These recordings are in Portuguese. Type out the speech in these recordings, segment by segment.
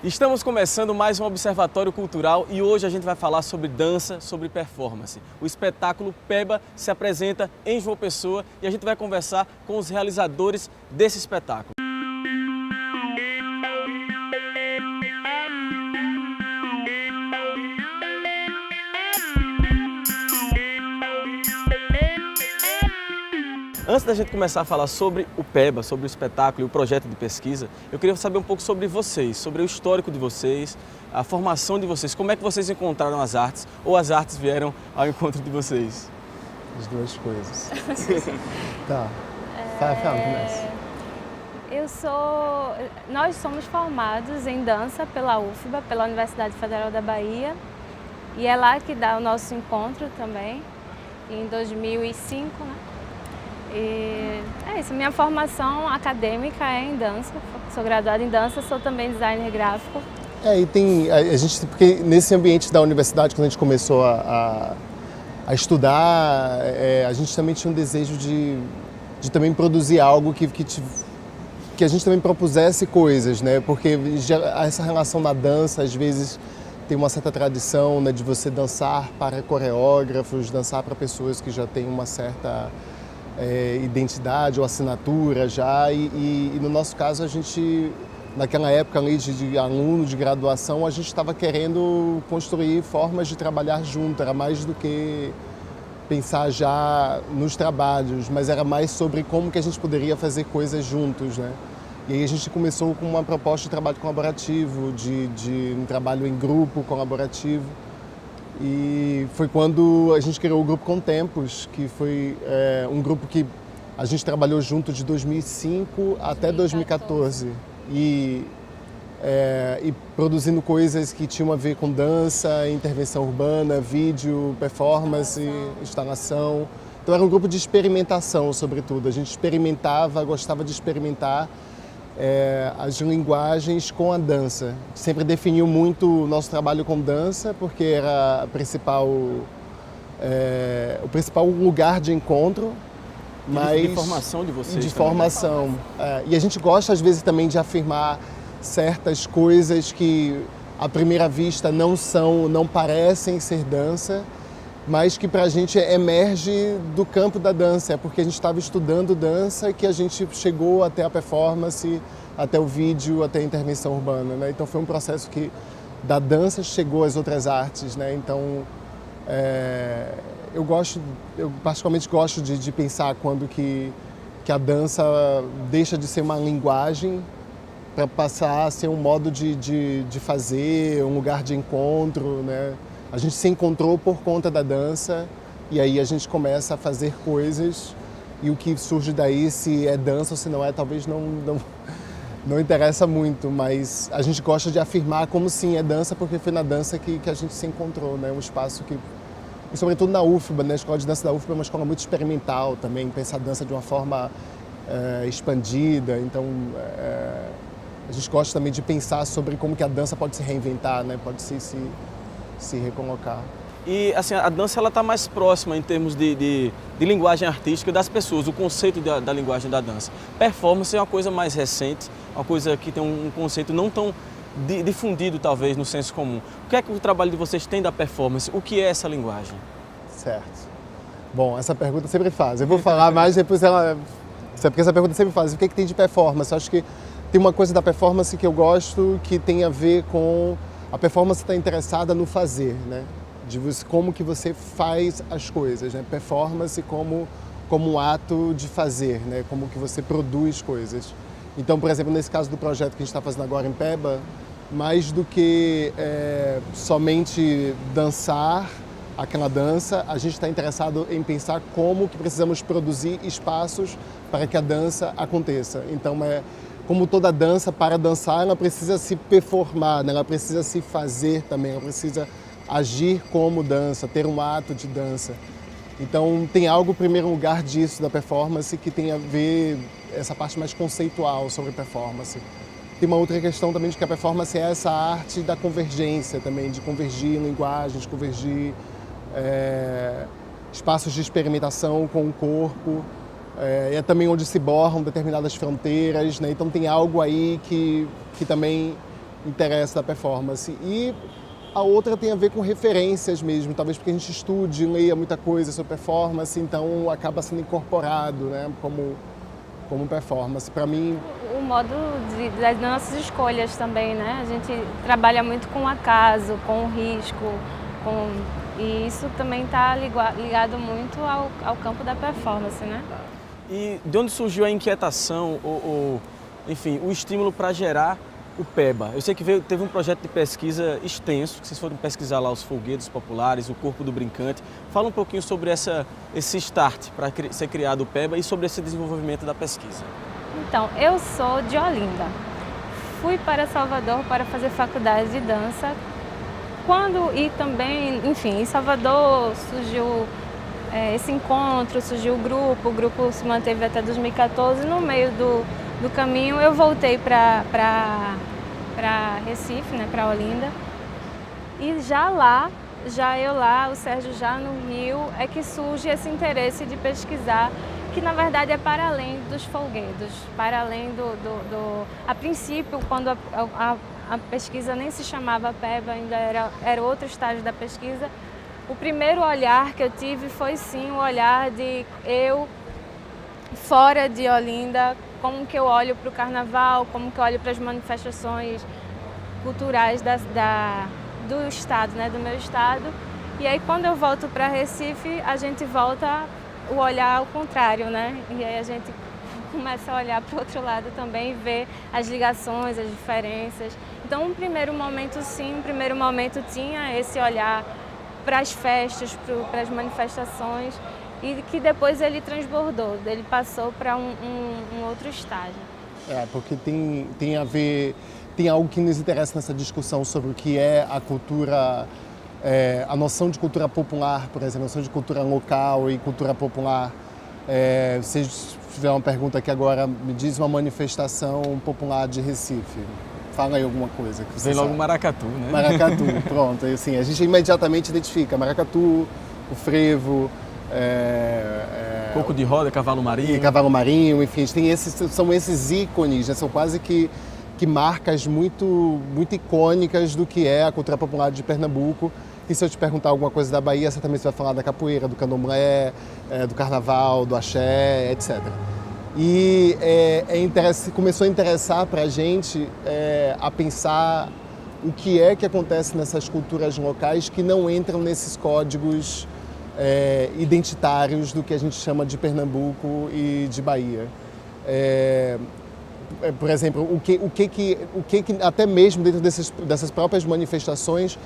Estamos começando mais um Observatório Cultural e hoje a gente vai falar sobre dança, sobre performance. O espetáculo Peba se apresenta em João Pessoa e a gente vai conversar com os realizadores desse espetáculo. Antes da gente começar a falar sobre o Peba, sobre o espetáculo e o projeto de pesquisa, eu queria saber um pouco sobre vocês, sobre o histórico de vocês, a formação de vocês, como é que vocês encontraram as artes ou as artes vieram ao encontro de vocês? As duas coisas. Tá. Começa. Nós somos formados em dança pela UFBA, pela Universidade Federal da Bahia, e é lá que dá o nosso encontro também, em 2005, né? E é isso, minha formação acadêmica é em dança, sou graduada em dança, sou também designer gráfico. E tem, a gente, porque nesse ambiente da universidade, quando a gente começou a estudar, a gente também tinha um desejo de também produzir algo que a gente também propusesse coisas, né? Porque essa relação da dança, às vezes, tem uma certa tradição, né, de você dançar para coreógrafos, dançar para pessoas que já têm uma certa identidade ou assinatura já, e no nosso caso a gente, naquela época ali de aluno de graduação, a gente estava querendo construir formas de trabalhar junto, era mais do que pensar já nos trabalhos, mas era mais sobre como que a gente poderia fazer coisas juntos, né? E aí a gente começou com uma proposta de trabalho colaborativo, de um trabalho em grupo colaborativo. E foi quando a gente criou o Grupo Contempos, que foi um grupo que a gente trabalhou junto de 2005 até 2014. E produzindo coisas que tinham a ver com dança, intervenção urbana, vídeo, performance, instalação. Então era um grupo de experimentação, sobretudo. A gente experimentava, gostava de experimentar as linguagens com a dança. Sempre definiu muito o nosso trabalho com dança, porque era o principal lugar de encontro. Mas de formação de vocês. De formação. E a gente gosta, às vezes, também de afirmar certas coisas que, à primeira vista, não parecem ser dança, mas que pra gente emerge do campo da dança, porque a gente estava estudando dança que a gente chegou até a performance, até o vídeo, até a intervenção urbana, né? Então foi um processo que da dança chegou às outras artes, né? Então eu particularmente gosto de pensar quando que a dança deixa de ser uma linguagem para passar a ser um modo de fazer, um lugar de encontro, né? A gente se encontrou por conta da dança e aí a gente começa a fazer coisas e o que surge daí, se é dança ou se não é, talvez não interessa muito, mas a gente gosta de afirmar como sim é dança porque foi na dança que a gente se encontrou, né? Um espaço que, e sobretudo na UFBA, né? A Escola de Dança da UFBA é uma escola muito experimental também, pensa a dança de uma forma expandida, então a gente gosta também de pensar sobre como que a dança pode se reinventar, né? Pode se recolocar. E assim, a dança ela está mais próxima em termos de linguagem artística das pessoas, o conceito da linguagem da dança. Performance é uma coisa mais recente, uma coisa que tem um conceito não tão difundido talvez no senso comum. O que é que o trabalho de vocês tem da performance? O que é essa linguagem? Certo. Bom, essa pergunta sempre faz. Eu vou falar mais depois porque essa pergunta sempre faz. O que é que tem de performance? Eu acho que tem uma coisa da performance que eu gosto que tem a ver com a performance está interessada no fazer, né? Como que você faz as coisas, né? Performance como um ato de fazer, né? Como que você produz coisas. Então, por exemplo, nesse caso do projeto que a gente está fazendo agora em Peba, mais do que somente dançar aquela dança, a gente está interessado em pensar como que precisamos produzir espaços para que a dança aconteça. Então, como toda dança, para dançar, ela precisa se performar, né? Ela precisa se fazer também, ela precisa agir como dança, ter um ato de dança. Então tem algo, em primeiro lugar, disso da performance que tem a ver essa parte mais conceitual sobre performance. Tem uma outra questão também de que a performance é essa arte da convergência também, de convergir linguagens, convergir espaços de experimentação com o corpo. É também onde se borram determinadas fronteiras, né? Então tem algo aí que também interessa da performance. E a outra tem a ver com referências mesmo, talvez porque a gente estude, leia muita coisa sobre performance, então acaba sendo incorporado, né, como performance. Para mim... O modo das nossas escolhas também, né? A gente trabalha muito com o acaso, com o risco, e isso também está ligado muito ao campo da performance, né? E de onde surgiu a inquietação, enfim, o estímulo para gerar o PEBA? Eu sei que teve um projeto de pesquisa extenso, que vocês foram pesquisar lá os folguedos populares, o corpo do brincante. Fala um pouquinho sobre esse start para ser criado o PEBA e sobre esse desenvolvimento da pesquisa. Então, eu sou de Olinda. Fui para Salvador para fazer faculdade de dança. E também, enfim, em Salvador surgiu esse encontro, surgiu o grupo se manteve até 2014. No meio do caminho eu voltei para Recife, né, para Olinda. E o Sérgio já no Rio, é que surge esse interesse de pesquisar, que na verdade é para além dos folguedos, para além a princípio, quando a pesquisa nem se chamava PEBA, ainda era outro estágio da pesquisa, o primeiro olhar que eu tive foi sim o olhar de eu, fora de Olinda, como que eu olho para o carnaval, como que eu olho para as manifestações culturais do estado, né, do meu estado. E aí quando eu volto para Recife, a gente volta o olhar ao contrário, né? E aí a gente começa a olhar para o outro lado também e ver as ligações, as diferenças. Então, um primeiro momento tinha esse olhar para as festas, para as manifestações, e que depois ele transbordou, ele passou para um outro estágio. Porque tem a ver, tem algo que nos interessa nessa discussão sobre o que é a cultura, a noção de cultura popular, por exemplo, a noção de cultura local e cultura popular. Se tiver uma pergunta aqui agora, me diz uma manifestação popular de Recife. Fala aí alguma coisa que você Vem logo sabe. Maracatu, né? Maracatu, pronto. Assim, a gente imediatamente identifica Maracatu, o frevo, Coco de roda, cavalo marinho. Cavalo marinho, enfim, são esses ícones, né? São quase que marcas muito icônicas do que é a cultura popular de Pernambuco. E se eu te perguntar alguma coisa da Bahia, certamente você vai falar da capoeira, do candomblé, do carnaval, do axé, etc. E começou a interessar para a gente a pensar o que é que acontece nessas culturas locais que não entram nesses códigos identitários do que a gente chama de Pernambuco e de Bahia. Por exemplo, o que até mesmo dentro dessas próprias manifestações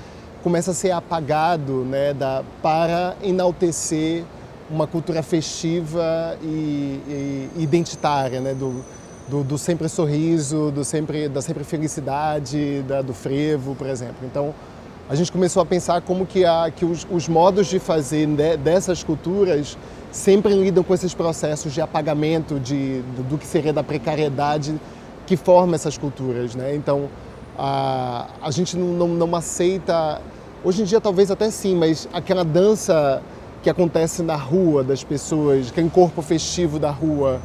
começa a ser apagado, né, para enaltecer uma cultura festiva e identitária, né, do sempre sorriso, da sempre felicidade, do frevo, por exemplo. Então, a gente começou a pensar como que os modos de fazer dessas culturas sempre lidam com esses processos de apagamento do que seria da precariedade que forma essas culturas, né? Então, a gente não aceita, hoje em dia talvez até sim, mas aquela dança que acontece na rua das pessoas, aquele corpo festivo da rua,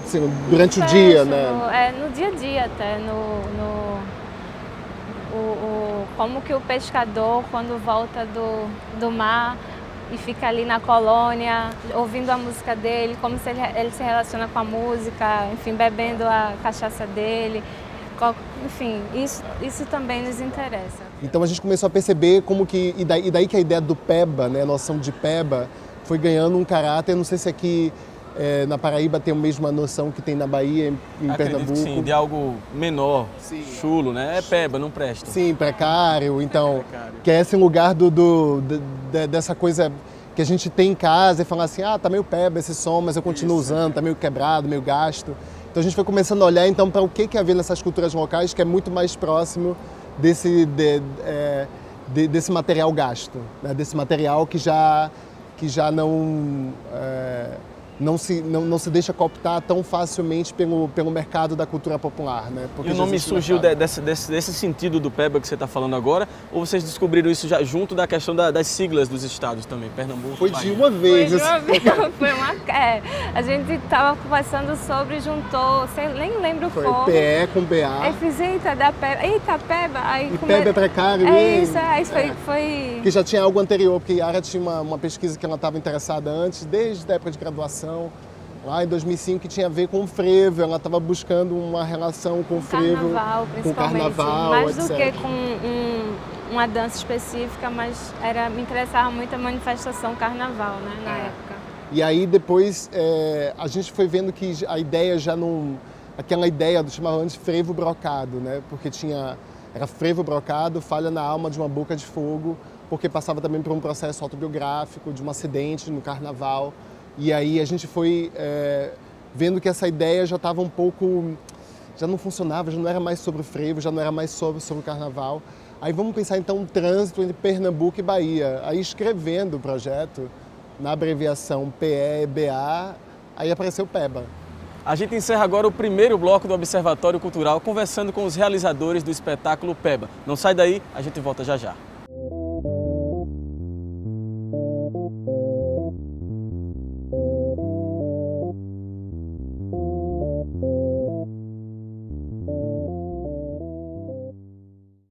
assim, durante o dia, né? No dia a dia até, como que o pescador, quando volta do mar e fica ali na colônia, ouvindo a música dele, como se ele se relaciona com a música, enfim, bebendo a cachaça dele. Enfim, isso também nos interessa. Então a gente começou a perceber como que, e daí que a ideia do PEBA, né, a noção de PEBA, foi ganhando um caráter, não sei se aqui na Paraíba tem a mesma noção que tem na Bahia, em Pernambuco. Que sim, de algo menor, sim, chulo, né? É PEBA, não presta. Sim, precário, então, que é esse lugar dessa coisa que a gente tem em casa e falar assim, tá meio PEBA esse som, mas eu continuo usando, tá meio quebrado, meio gasto. Então a gente foi começando a olhar então para o que havia nessas culturas locais que é muito mais próximo desse material gasto, né? Desse material que já não não se deixa cooptar tão facilmente pelo mercado da cultura popular, né? Porque e o nome surgiu desse sentido do PEBA que você está falando agora, ou vocês descobriram isso já junto da questão das siglas dos estados também, Pernambuco, Foi Bahia? De uma vez. A gente estava conversando sobre, juntou, nem lembro como. Foi PE com BA. Aí fiz, eita, da PEBA, eita, PEBA. Aí e PEBA é precário. Foi... Que já tinha algo anterior, porque Yara tinha uma pesquisa que ela estava interessada antes, desde a época de graduação, lá em 2005, que tinha a ver com o frevo. Ela estava buscando uma relação com o frevo, com o carnaval, mais etc. do que com uma dança específica, mas me interessava muito a manifestação carnaval, né, na época. E aí depois a gente foi vendo que a ideia já não... Aquela ideia do chamava antes frevo brocado, né? Porque era frevo brocado, falha na alma de uma boca de fogo, porque passava também por um processo autobiográfico, de um acidente no carnaval. E aí a gente foi vendo que essa ideia já estava um pouco... Já não funcionava, já não era mais sobre o frevo, já não era mais sobre o carnaval. Aí vamos pensar então um trânsito entre Pernambuco e Bahia. Aí escrevendo o projeto, na abreviação PEBA, aí apareceu PEBA. A gente encerra agora o primeiro bloco do Observatório Cultural conversando com os realizadores do espetáculo PEBA. Não sai daí, a gente volta já já.